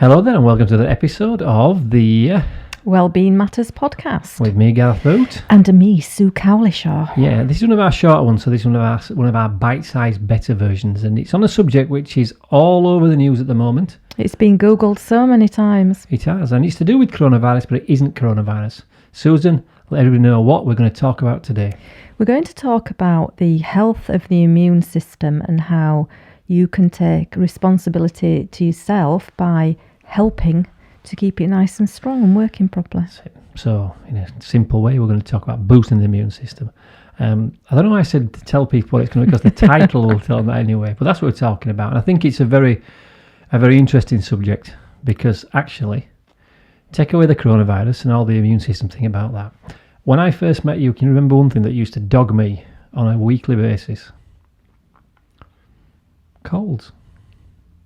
Hello there and welcome to the episode of the WELLBEIng Matters podcast. With me, Gareth Boot. And me, Sue Cowlishaw. Yeah, this is one of our shorter ones, so this is one of our bite-sized better versions, and it's on a subject which is all over the news at the moment. It's been Googled so many times. It has, and it's to do with coronavirus, but it isn't coronavirus. Susan, let everybody know what we're going to talk about today. We're going to talk about the health of the immune system and how you can take responsibility to yourself by helping to keep it nice and strong and working properly. So, in a simple way, we're going to talk about boosting the immune system. I don't know why I said to tell people what it's going to be, because the title will tell them that anyway, but that's what we're talking about. And I think it's a very interesting subject, because actually, take away the coronavirus and all the immune system thing about that. When I first met you, can you remember one thing that used to dog me on a weekly basis? Colds.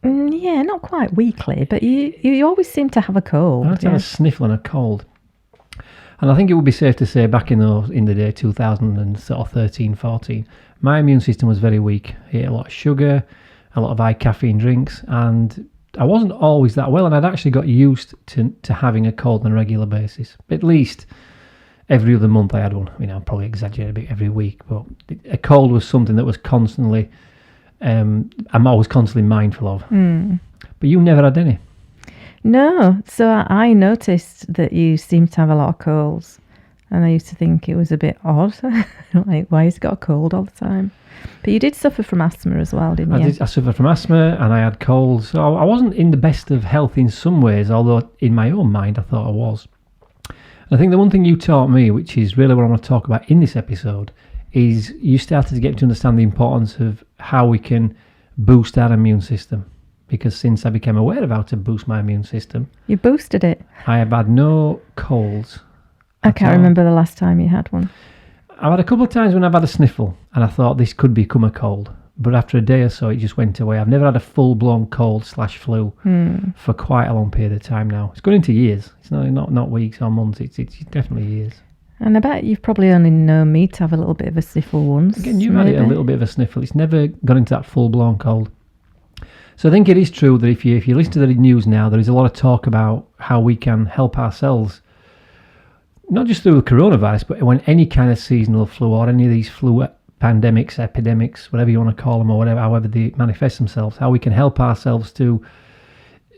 Yeah, not quite weekly, but you always seem to have a cold. I had a sniffle and a cold. And I think it would be safe to say back in the day, 2013, 14, my immune system was very weak. I ate a lot of sugar, a lot of high caffeine drinks, and I wasn't always that well, and I'd actually got used to having a cold on a regular basis. At least every other month I had one. I mean, I'm probably exaggerating a bit every week, but a cold was something that was constantly... I'm always constantly mindful of. But you never had any. No, so I noticed that you seem to have a lot of colds, and I used to think it was a bit odd. Like, why has he got a cold all the time? But you did suffer from asthma as well, didn't you? I suffered from asthma and I had colds. So I wasn't in the best of health in some ways, although in my own mind I thought I was. And I think the one thing you taught me, which is really what I want to talk about in this episode, is you started to get to understand the importance of how we can boost our immune system. Because since I became aware of how to boost my immune system... You boosted it? I have had no colds. I can't remember the last time you had one. I've had a couple of times when I've had a sniffle and I thought this could become a cold. But after a day or so, it just went away. I've never had a full-blown cold/flu for quite a long period of time now. It's going into years. It's not weeks or months. It's definitely years. And I bet you've probably only known me to have a little bit of a sniffle once. Again, you've had a little bit of a sniffle. It's never got into that full-blown cold. So I think it is true that if you listen to the news now, there is a lot of talk about how we can help ourselves, not just through the coronavirus, but when any kind of seasonal flu or any of these flu pandemics, epidemics, whatever you want to call them, or however they manifest themselves, how we can help ourselves to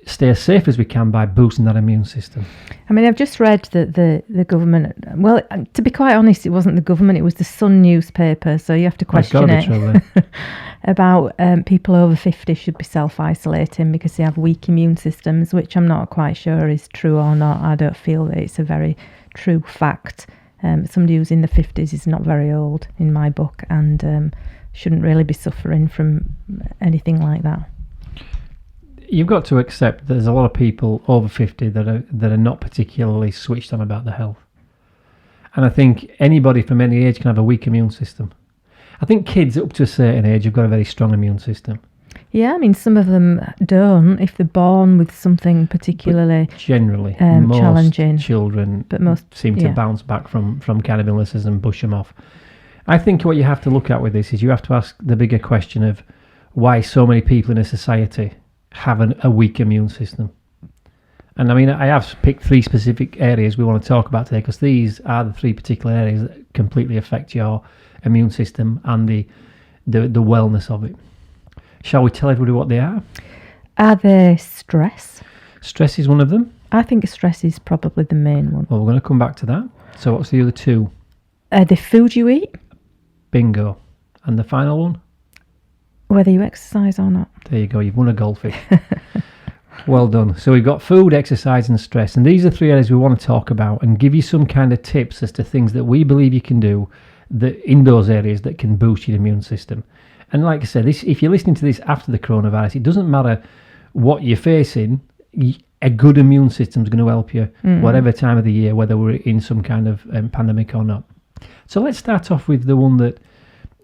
stay as safe as we can by boosting that immune system. I mean, I've just read that the government... Well, to be quite honest, it wasn't the government, it was the Sun newspaper, so you have to question it. About people over 50 should be self-isolating because they have weak immune systems, which I'm not quite sure is true or not. I don't feel that it's a very true fact. Somebody who's in the 50s is not very old in my book and shouldn't really be suffering from anything like that. You've got to accept that there's a lot of people over 50 that are not particularly switched on about their health. And I think anybody from any age can have a weak immune system. I think kids up to a certain age have got a very strong immune system. Yeah, I mean, some of them don't if they're born with something particularly generally most challenging. Children but most seem to bounce back from kind of illnesses and bush them off. I think what you have to look at with this is you have to ask the bigger question of why so many people in a society have a weak immune system. And I mean, I have picked three specific areas we want to talk about today because these are the three particular areas that completely affect your immune system and the wellness of it. Shall we tell everybody what they are? Are they stress? Stress is one of them. I think stress is probably the main one. Well, we're going to come back to that. So what's the other two? The food you eat. Bingo. And the final one? Whether you exercise or not. There you go, you've won a goldfish. Well done. So we've got food, exercise and stress. And these are three areas we want to talk about and give you some kind of tips as to things that we believe you can do that in those areas that can boost your immune system. And like I said, if you're listening to this after the coronavirus, it doesn't matter what you're facing, a good immune system is going to help you whatever time of the year, whether we're in some kind of pandemic or not. So let's start off with the one that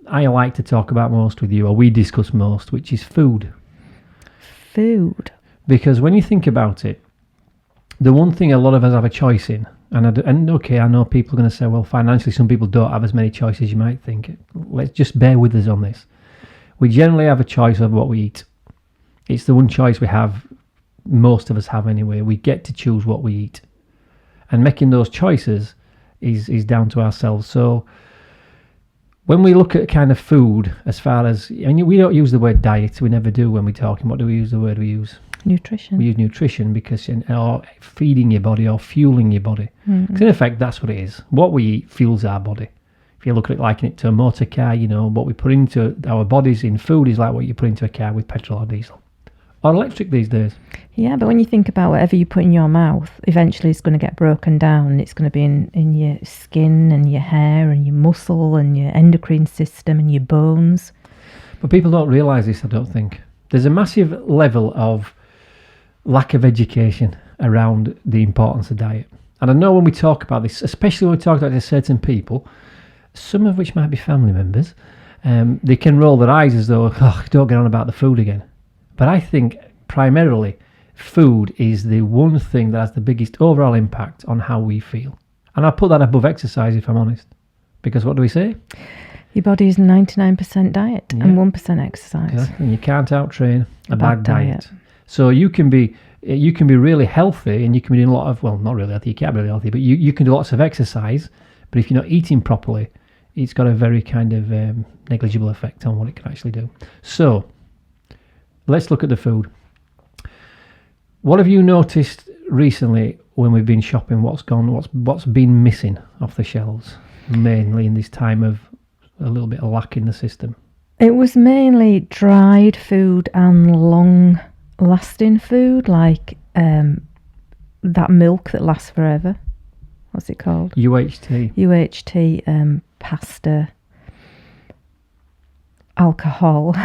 I like to talk about most with you, or we discuss most, which is food. Food. Because when you think about it, the one thing a lot of us have a choice in, and okay, I know people are going to say, well, financially, some people don't have as many choices as you might think. Let's just bear with us on this. We generally have a choice of what we eat. It's the one choice we have most of us have anyway. We get to choose what we eat. And making those choices is down to ourselves. So when we look at kind of food, as far as, we don't use the word diet, we never do when we're talking. What do we use the word we use? Nutrition. We use nutrition because, or feeding your body or fueling your body. Because in effect, that's what it is. What we eat fuels our body. If you look at it, liken it to a motor car, what we put into our bodies in food is like what you put into a car with petrol or diesel. Or electric these days. Yeah, but when you think about whatever you put in your mouth, eventually it's going to get broken down. And it's going to be in your skin and your hair and your muscle and your endocrine system and your bones. But people don't realise this, I don't think. There's a massive level of lack of education around the importance of diet. And I know when we talk about this, especially when we talk about it to certain people, some of which might be family members, they can roll their eyes as though, don't get on about the food again. But I think primarily food is the one thing that has the biggest overall impact on how we feel. And I put that above exercise, if I'm honest. Because what do we say? Your body is 99% diet and 1% exercise. Okay. And you can't out-train a bad diet. So you can be really healthy and you can be doing a lot of, well, not really healthy, you can't be really healthy, but you can do lots of exercise. But if you're not eating properly, it's got a very kind of negligible effect on what it can actually do. So let's look at the food. What have you noticed recently when we've been shopping? What's been missing off the shelves, mainly in this time of a little bit of lack in the system? It was mainly dried food and long-lasting food, like that milk that lasts forever. What's it called? UHT, pasta, alcohol,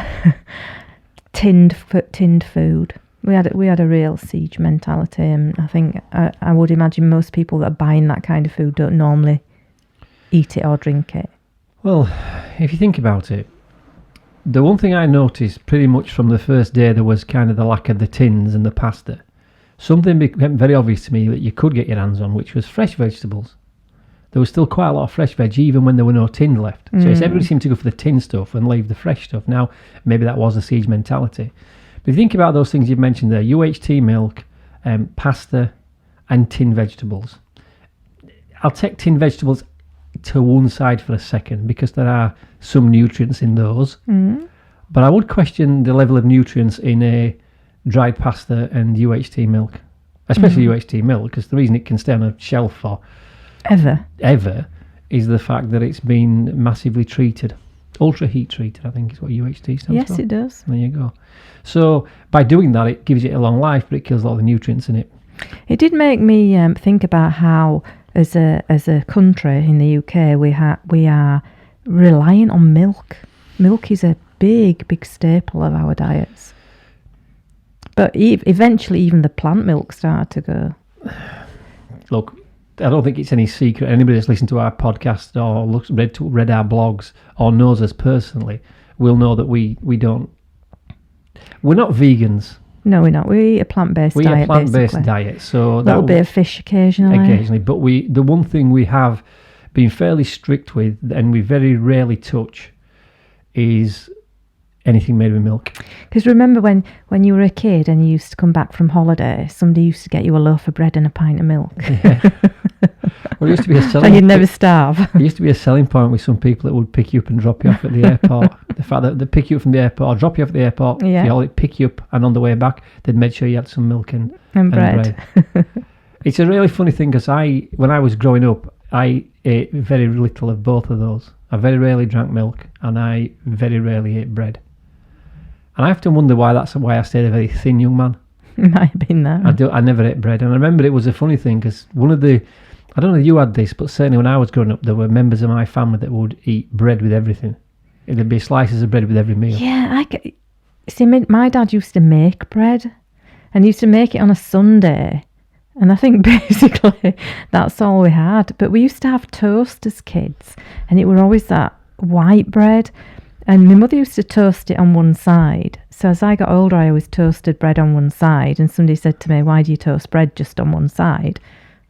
tinned food. We had a real siege mentality, and I think I would imagine most people that are buying that kind of food don't normally eat it or drink it. Well, if you think about it, the one thing I noticed pretty much from the first day there was kind of the lack of the tins and the pasta. Something became very obvious to me that you could get your hands on, which was fresh vegetables. There was still quite a lot of fresh veg, even when there were no tin left. So everybody seemed to go for the tin stuff and leave the fresh stuff. Now, maybe that was the siege mentality. But if you think about those things you've mentioned there, UHT milk, pasta, and tin vegetables. I'll take tin vegetables to one side for a second because there are some nutrients in those. But I would question the level of nutrients in a dried pasta and UHT milk, especially UHT milk, because the reason it can stay on a shelf for ever is the fact that it's been massively treated. Ultra heat treated, I think is what UHT stands for. Yes, it does. There you go. So by doing that, it gives it a long life, but it kills a lot of the nutrients in it. It did make me think about how, as a country in the UK, we are reliant on milk. Milk is a big staple of our diets. But eventually, even the plant milk started to go. Look, I don't think it's any secret. Anybody that's listened to our podcast or read our blogs or knows us personally will know that we're not vegans. No, we're not. We eat a plant-based diet. We eat a plant-based diet. So a little bit of fish occasionally. But the one thing we have been fairly strict with, and we very rarely touch, is anything made with milk. Because remember when you were a kid and you used to come back from holiday, somebody used to get you a loaf of bread and a pint of milk. Yeah. Well, it used to be a selling. And you'd never starve. It used to be a selling point with some people that would pick you up and drop you off at the airport. The fact that they pick you up from the airport or drop you off at the airport, they'd pick you up, and on the way back they'd make sure you had some milk and bread. It's a really funny thing because when I was growing up, I ate very little of both of those. I very rarely drank milk, and I very rarely ate bread. And I often wonder why I stayed a very thin young man. It might have been that. I never ate bread. And I remember it was a funny thing because I don't know if you had this, but certainly when I was growing up, there were members of my family that would eat bread with everything. There'd be slices of bread with every meal. Yeah, see, my dad used to make bread, and he used to make it on a Sunday. And I think basically that's all we had. But we used to have toast as kids, and it were always that white bread. And my mother used to toast it on one side. So as I got older, I always toasted bread on one side. And somebody said to me, why do you toast bread just on one side?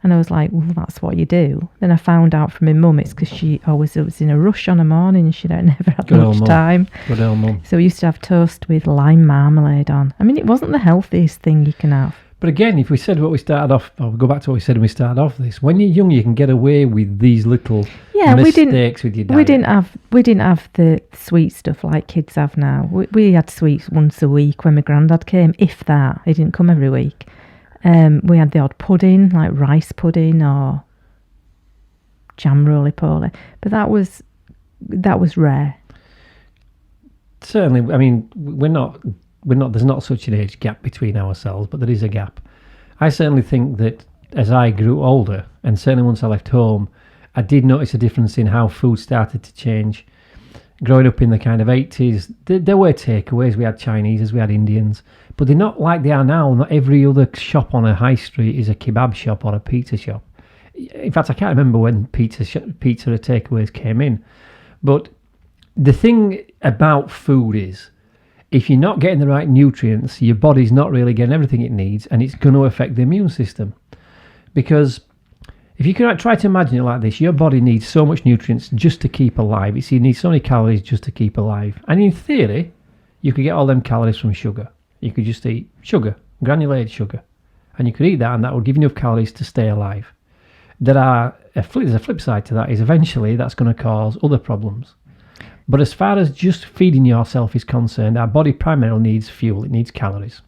And I was like, well, that's what you do. Then I found out from my mum it's because she always was in a rush on a morning and she never had much time. Good old mum. So we used to have toast with lime marmalade on. I mean, it wasn't the healthiest thing you can have. But again, if we said what we started off, or we go back to what we said when we started off this, when you're young, you can get away with these little mistakes with your diet. We didn't have the sweet stuff like kids have now. We had sweets once a week when my granddad came, if that. He didn't come every week. We had the odd pudding, like rice pudding or jam roly-poly, but that was rare. Certainly, I mean, we're not. There's not such an age gap between ourselves, but there is a gap. I certainly think that as I grew older, and certainly once I left home, I did notice a difference in how food started to change. Growing up in the kind of 80s, there were takeaways. We had Chinese, we had Indians, but they're not like they are now. Not every other shop on a high street is a kebab shop or a pizza shop. In fact, I can't remember when pizza takeaways came in. But the thing about food is, if you're not getting the right nutrients, your body's not really getting everything it needs, and it's going to affect the immune system. Because if you can try to imagine it like this, your body needs so much nutrients just to keep alive. You need so many calories just to keep alive. And in theory, you could get all them calories from sugar. You could just eat sugar, granulated sugar, and you could eat that, and that would give you enough calories to stay alive. There's a flip side to that, is eventually that's going to cause other problems. But as far as just feeding yourself is concerned, our body primarily needs fuel. It needs calories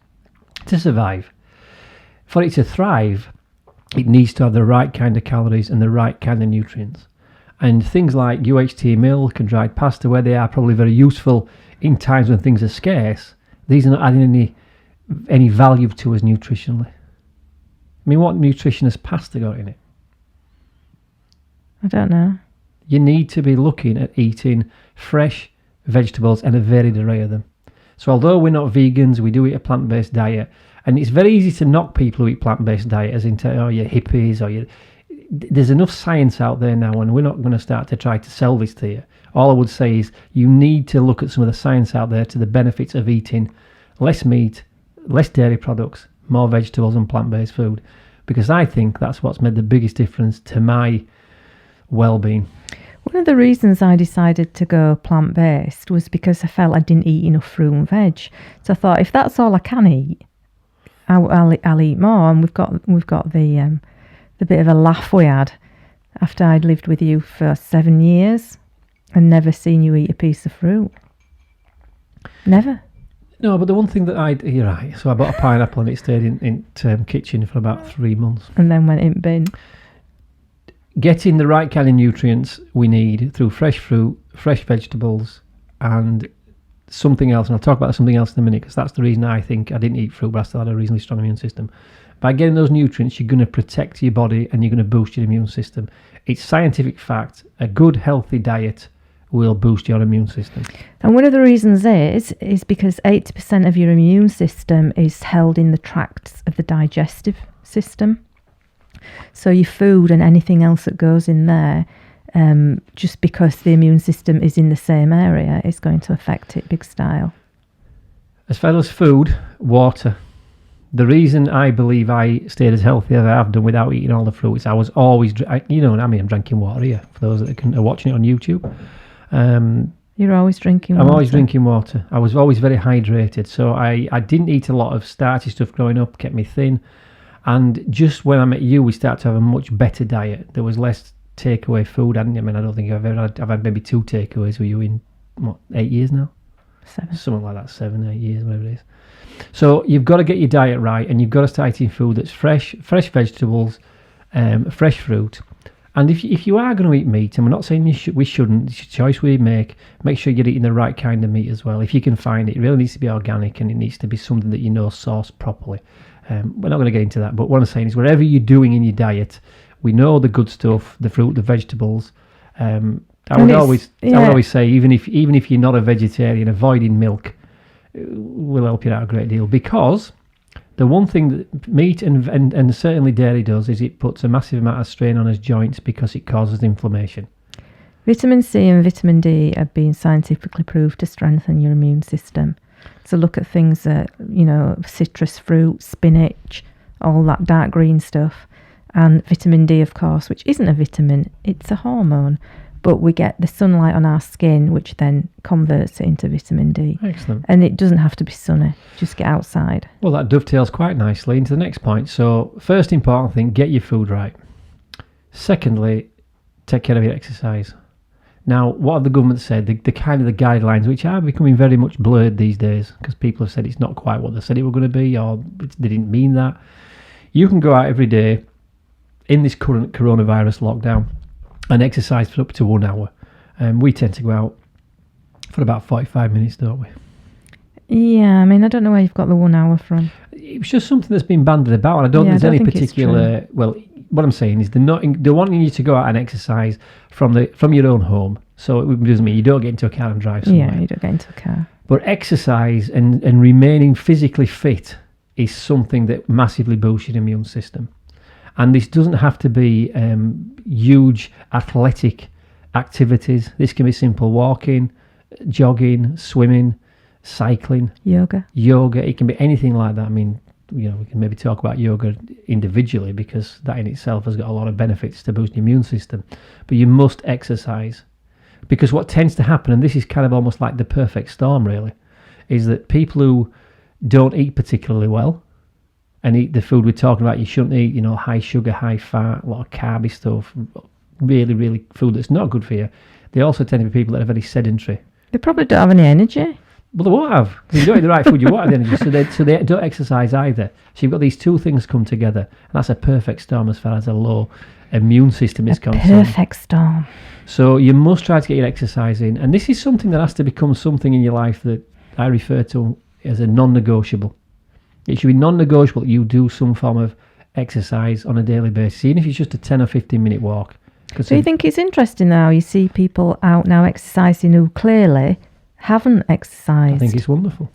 to survive. For it to thrive, it needs to have the right kind of calories and the right kind of nutrients. And things like UHT milk and dried pasta, where they are probably very useful in times when things are scarce, these are not adding any value to us nutritionally. I mean, what nutrition has pasta got in it? I don't know. You need to be looking at eating fresh vegetables and a varied array of them. So although we're not vegans, we do eat a plant-based diet, and it's very easy to knock people who eat plant-based diet as into, oh, you're hippies, or there's enough science out there now, and we're not going to start to try to sell this to you. All I would say is you need to look at some of the science out there to the benefits of eating less meat, less dairy products, more vegetables and plant-based food, because I think that's what's made the biggest difference to my well-being. One of the reasons I decided to go plant-based was because I felt I didn't eat enough fruit and veg. So I thought, if that's all I can eat, I'll eat more. And we've got the bit of a laugh we had after I'd lived with you for 7 years and never seen you eat a piece of fruit. Never. No, but the one thing that you're right. So I bought a pineapple and it stayed in kitchen for about 3 months. And then went in bin. Getting the right kind of nutrients we need through fresh fruit, fresh vegetables, and something else. And I'll talk about something else in a minute, because that's the reason I think I didn't eat fruit, but I still had a reasonably strong immune system. By getting those nutrients, you're going to protect your body and you're going to boost your immune system. It's scientific fact. A good, healthy diet will boost your immune system. And one of the reasons is because 80% of your immune system is held in the tracts of the digestive system. So your food and anything else that goes in there, just because the immune system is in the same area, is going to affect it big style. As far as food, water. The reason I believe I stayed as healthy as I have done without eating all the fruits, I was always, I'm drinking water here, for those that are watching it on YouTube. You're always drinking water? I'm always drinking water. I was always very hydrated, so I didn't eat a lot of starchy stuff growing up, kept me thin. And just when I met you, we started to have a much better diet. There was less takeaway food. I don't think I've had maybe 2 takeaways with you in, 8 years now? 7. Something like that, 7, 8 years, whatever it is. So you've got to get your diet right, and you've got to start eating food that's fresh vegetables, fresh fruit. And if you are going to eat meat, and we're not saying we shouldn't, it's a choice we make sure you're eating the right kind of meat as well. If you can find it, it really needs to be organic, and it needs to be something that sourced properly. We're not going to get into that, but what I'm saying is, whatever you're doing in your diet, we know the good stuff, the fruit, the vegetables. I would always say, even if you're not a vegetarian, avoiding milk will help you out a great deal, because the one thing that meat and certainly dairy does is it puts a massive amount of strain on us joints because it causes inflammation. Vitamin C and vitamin D have been scientifically proved to strengthen your immune system. So look at things that, citrus fruit, spinach, all that dark green stuff. And vitamin D, of course, which isn't a vitamin, it's a hormone. but we get the sunlight on our skin, which then converts it into vitamin D. Excellent. And it doesn't have to be sunny, just get outside. Well, that dovetails quite nicely into the next point. So, first important thing, get your food right. Secondly, take care of your exercise. Now, what have the government said? The kind of the guidelines, which are becoming very much blurred these days, because people have said it's not quite what they said it were going to be, or they didn't mean that. You can go out every day in this current coronavirus lockdown and exercise for up to 1 hour. We tend to go out for about 45 minutes, don't we? Yeah, I mean, I don't know where you've got the 1 hour from. It was just something that's been bandied about, and I don't think there's any particular... Well, what I'm saying is they're wanting you to go out and exercise from your own home. So it doesn't mean you don't get into a car and drive somewhere. Yeah, you don't get into a car. But exercise and remaining physically fit is something that massively boosts your immune system. And this doesn't have to be huge athletic activities. This can be simple walking, jogging, swimming, cycling, yoga. It can be anything like that. I mean, we can maybe talk about yoga individually, because that in itself has got a lot of benefits to boost your immune system. But you must exercise, because what tends to happen, and this is kind of almost like the perfect storm really, is that people who don't eat particularly well and eat the food we're talking about, you shouldn't eat, high sugar, high fat, a lot of carby stuff, really, really food that's not good for you. They also tend to be people that are very sedentary. They probably don't have any energy. Well, they won't have. If you don't eat the right food, you won't have the energy. So they don't exercise either. So you've got these two things come together. And that's a perfect storm as far as a low immune system is concerned. Perfect storm. So you must try to get your exercise in. And this is something that has to become something in your life that I refer to as a non-negotiable. It should be non-negotiable that you do some form of exercise on a daily basis, even if it's just a 10 or 15 minute walk. So you think it's interesting now, you see people out now exercising who clearly haven't exercised. I think it's wonderful.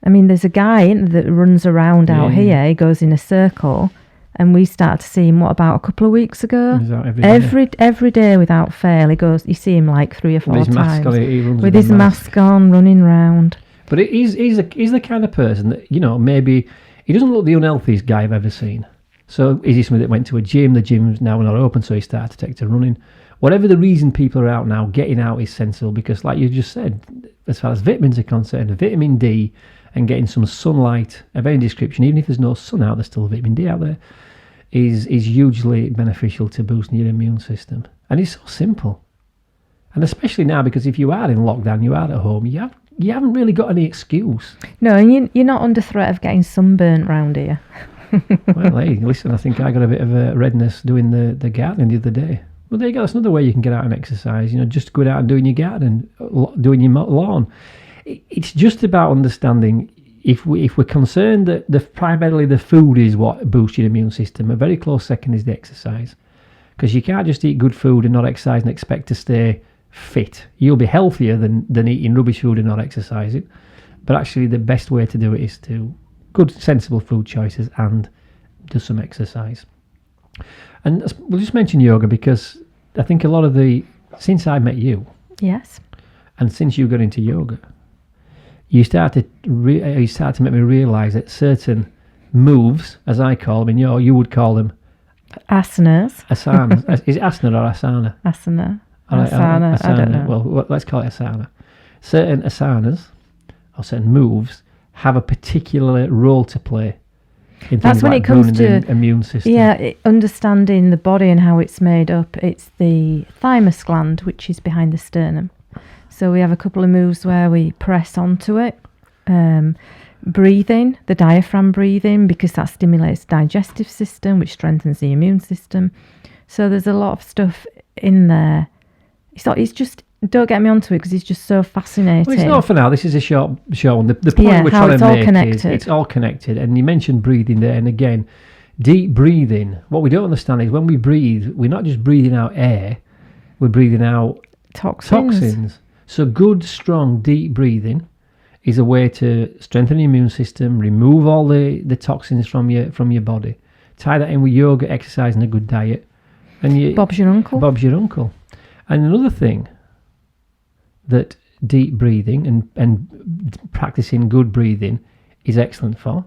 I mean, there's a guy that runs around out here. He goes in a circle, and we started to see him. What, about a couple of weeks ago? He's out every day without fail. He goes. You see him like 3 or 4 times mask on, he runs with his mask on, running round. But he's the kind of person that maybe he doesn't look the unhealthiest guy I've ever seen. So is he somebody that went to a gym? The gym's now not open, so he started to take to running. Whatever the reason people are out now, getting out is sensible, because like you just said, as far as vitamins are concerned, vitamin D and getting some sunlight of any description, even if there's no sun out, there's still vitamin D out there, is hugely beneficial to boosting your immune system. And it's so simple. And especially now, because if you are in lockdown, you are at home, you haven't really got any excuse. No, and you're not under threat of getting sunburnt round here. Well, hey, listen, I think I got a bit of a redness doing the gardening the other day. Well, there you go. That's another way you can get out and exercise. Just going out and doing your garden, doing your lawn. It's just about understanding if we're concerned that primarily the food is what boosts your immune system. A very close second is the exercise, because you can't just eat good food and not exercise and expect to stay fit. You'll be healthier than eating rubbish food and not exercising. But actually, the best way to do it is to good, sensible food choices and do some exercise. And we'll just mention yoga, because I think a lot of since I met you, yes, and since you got into yoga, you started to make me realise that certain moves, as I call them, and you would call them asanas. Asanas. Is it asana or asana? Asana. Asana. I don't know. Well, let's call it asana. Certain asanas or certain moves have a particular role to play. That's when it comes to the immune system. Yeah, understanding the body and how it's made up. It's the thymus gland, which is behind the sternum. So we have a couple of moves where we press onto it. Breathing, the diaphragm breathing, because that stimulates the digestive system, which strengthens the immune system. So there's a lot of stuff in there. It's just, don't get me onto it, because it's just so fascinating. Well, it's not for now. This is a short one. The point we're trying to make is it's all connected. And you mentioned breathing there. And again, deep breathing. What we don't understand is when we breathe, we're not just breathing out air, we're breathing out toxins. So good, strong, deep breathing is a way to strengthen the immune system, remove all the toxins from your body. Tie that in with yoga, exercise, and a good diet. And Bob's your uncle. And another thing that deep breathing and practicing good breathing is excellent for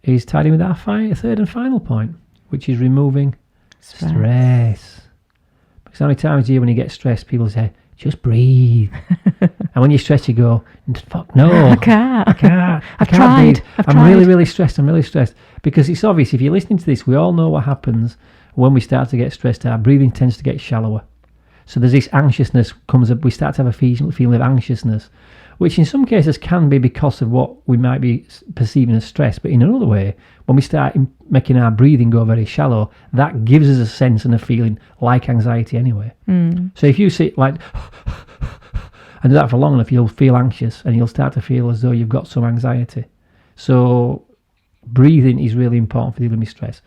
is tied in with our third and final point, which is removing stress. Because how many times do you, when you get stressed, people say, just breathe. And when you're stressed, you go, fuck no. I can't. I've tried. Breathe. I'm really, really stressed. I'm really stressed. Because it's obvious, if you're listening to this, we all know what happens when we start to get stressed. Our breathing tends to get shallower. So there's this anxiousness comes up. We start to have a feeling of anxiousness, which in some cases can be because of what we might be perceiving as stress. But in another way, when we start making our breathing go very shallow, that gives us a sense and a feeling like anxiety anyway. So if you sit like and do that for long enough, you'll feel anxious and you'll start to feel as though you've got some anxiety. So breathing is really important for dealing with stress.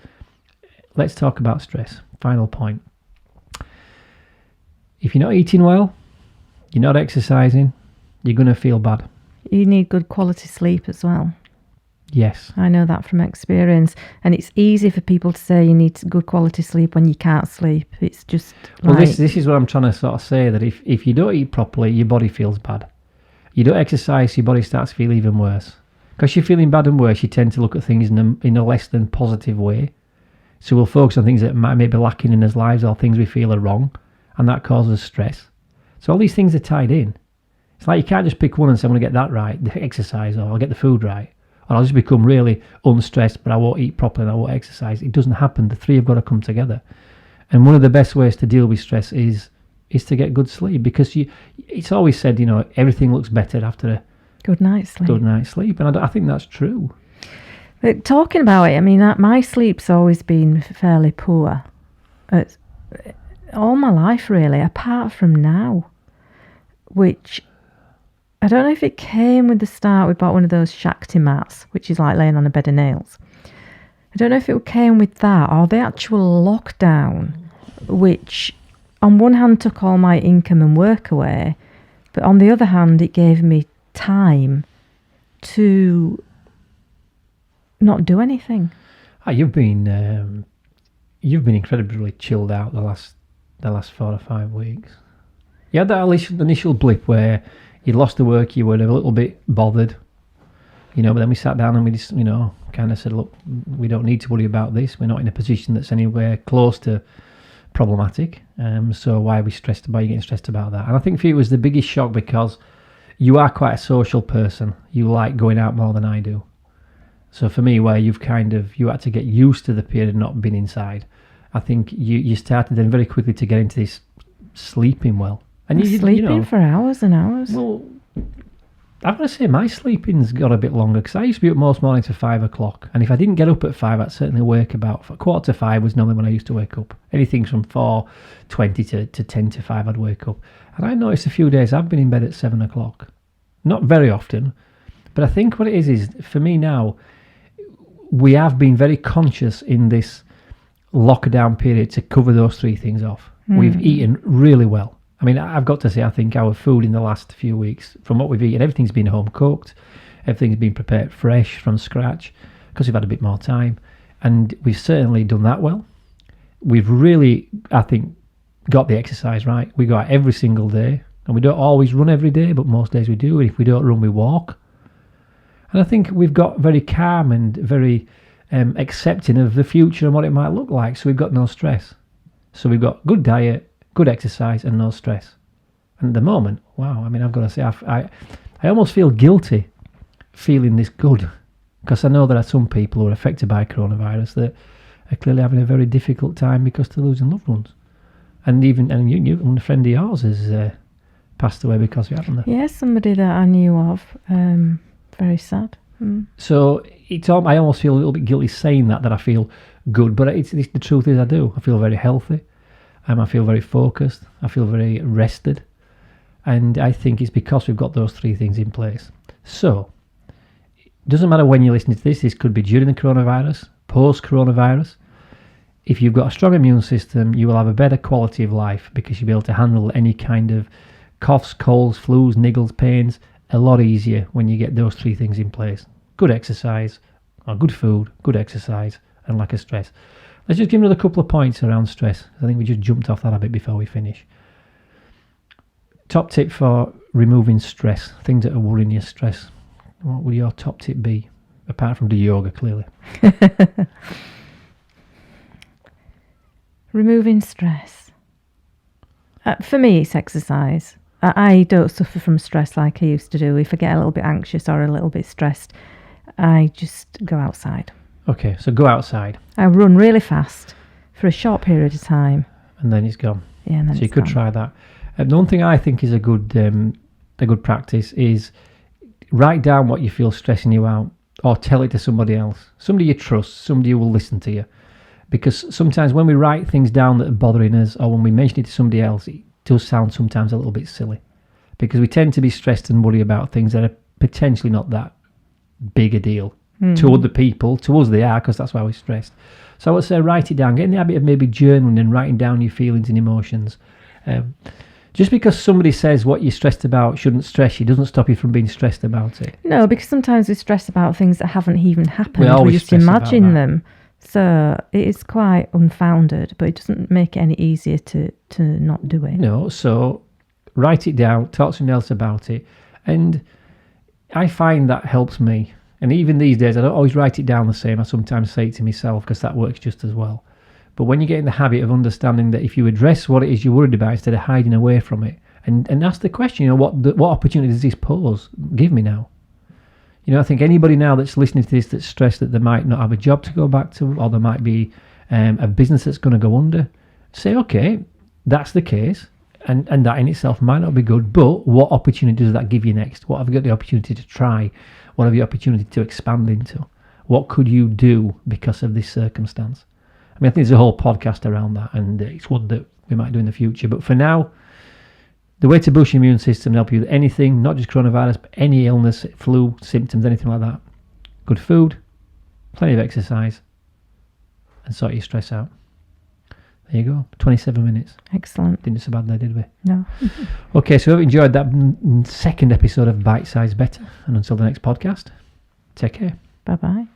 Let's talk about stress. Final point. If you're not eating well, you're not exercising, you're going to feel bad. You need good quality sleep as well. Yes. I know that from experience. And it's easy for people to say you need good quality sleep when you can't sleep. It's just well, this is what I'm trying to sort of say, that if you don't eat properly, your body feels bad. You don't exercise, your body starts to feel even worse. Because you're feeling bad and worse, you tend to look at things in a less than positive way. So we'll focus on things that might be lacking in our lives or things we feel are wrong. And that causes stress. So all these things are tied in. It's like you can't just pick one and say, I'm going to get that right, the exercise, or I'll get the food right, or I'll just become really unstressed, but I won't eat properly and I won't exercise. It doesn't happen. The three have got to come together. And one of the best ways to deal with stress is to get good sleep, because it's always said, everything looks better after a good night's sleep. And I think that's true. But talking about it, I mean, my sleep's always been fairly poor. All my life, really, apart from now, which I don't know if it came with the start. We bought one of those Shakti mats, which is like laying on a bed of nails. I don't know if it came with that or the actual lockdown, which on one hand took all my income and work away, but on the other hand, it gave me time to not do anything. You've been incredibly chilled out the last 4 or 5 weeks. You had that initial blip where you'd lost the work, you were a little bit bothered, but then we sat down and we just, kind of said, look, we don't need to worry about this. We're not in a position that's anywhere close to problematic. So why are we stressed about you getting stressed about that? And I think for you it was the biggest shock because you are quite a social person. You like going out more than I do. So for me, where you had to get used to the period of not being inside, I think you started then very quickly to get into this sleeping well. And you sleeping for hours and hours. Well, I've got to say my sleeping's got a bit longer because I used to be up most mornings for 5 o'clock, and if I didn't get up at 5, I'd certainly wake about 4:45 was normally when I used to wake up. Anything from 4:20 to 10 to 5 I'd wake up. And I noticed a few days I've been in bed at 7 o'clock. Not very often, but I think what it is for me now, we have been very conscious in this lockdown period to cover those three things off. We've eaten really well. I mean, I've got to say, I think our food in the last few weeks, from what we've eaten, everything's been home cooked, everything's been prepared fresh from scratch because we've had a bit more time, and we've certainly done that well. We've really, I think, got the exercise right. We go out every single day, and we don't always run every day, but most days we do. And if we don't run, we walk. And I think we've got very calm and very accepting of the future and what it might look like, so we've got no stress. So we've got good diet, good exercise, and no stress. And at the moment, wow, I mean, I've got to say, I almost feel guilty feeling this good, because I know there are some people who are affected by coronavirus that are clearly having a very difficult time because they're losing loved ones. And even a friend of yours has passed away because of it, haven't they? Yes, somebody that I knew of. Very sad. So I almost feel a little bit guilty saying that I feel good, but the truth is I do. I feel very healthy. I feel very focused. I feel very rested. And I think it's because we've got those three things in place. So, it doesn't matter when you're listening to this. This could be during the coronavirus, post-coronavirus. If you've got a strong immune system, you will have a better quality of life because you'll be able to handle any kind of coughs, colds, flus, niggles, pains a lot easier when you get those three things in place. Good exercise, or good food, good exercise, and lack of stress. Let's just give another couple of points around stress. I think we just jumped off that a bit before we finish. Top tip for removing stress, things that are worrying you, stress. What would your top tip be? Apart from the yoga, clearly. Removing stress. For me, it's exercise. I don't suffer from stress like I used to do. If I get a little bit anxious or a little bit stressed, I just go outside. Okay, so go outside. I run really fast for a short period of time. And then it's gone. Yeah, and then so you could try that. The one thing I think is a good practice is write down what you feel stressing you out, or tell it to somebody else. Somebody you trust, somebody who will listen to you. Because sometimes when we write things down that are bothering us, or when we mention it to somebody else, it does sound sometimes a little bit silly. Because we tend to be stressed and worry about things that are potentially not that big a deal. To other people, to us they are, because that's why we're stressed. So I would say write it down. Get in the habit of maybe journaling and writing down your feelings and emotions. Just because somebody says what you're stressed about shouldn't stress you doesn't stop you from being stressed about it. No, because sometimes we stress about things that haven't even happened. We just imagine them. So it is quite unfounded, but it doesn't make it any easier to not do it. No, so write it down, talk to somebody else about it. And I find that helps me. And even these days, I don't always write it down the same. I sometimes say it to myself because that works just as well. But when you get in the habit of understanding that if you address what it is you're worried about instead of hiding away from it, and ask the question, what opportunity does this pose? Give me now. I think anybody now that's listening to this that's stressed that they might not have a job to go back to, or there might be a business that's going to go under, say, okay, that's the case. And that in itself might not be good, but what opportunity does that give you next? What have you got the opportunity to try? What have you got the opportunity to expand into? What could you do because of this circumstance? I mean, I think there's a whole podcast around that, and it's one that we might do in the future. But for now, the way to boost your immune system and help you with anything, not just coronavirus, but any illness, flu, symptoms, anything like that. Good food, plenty of exercise, and sort your stress out. There you go, 27 minutes. Excellent. Didn't do so bad there, did we? No. Okay, so I hope you enjoyed that second episode of Bite Size Better. And until the next podcast, take care. Bye-bye.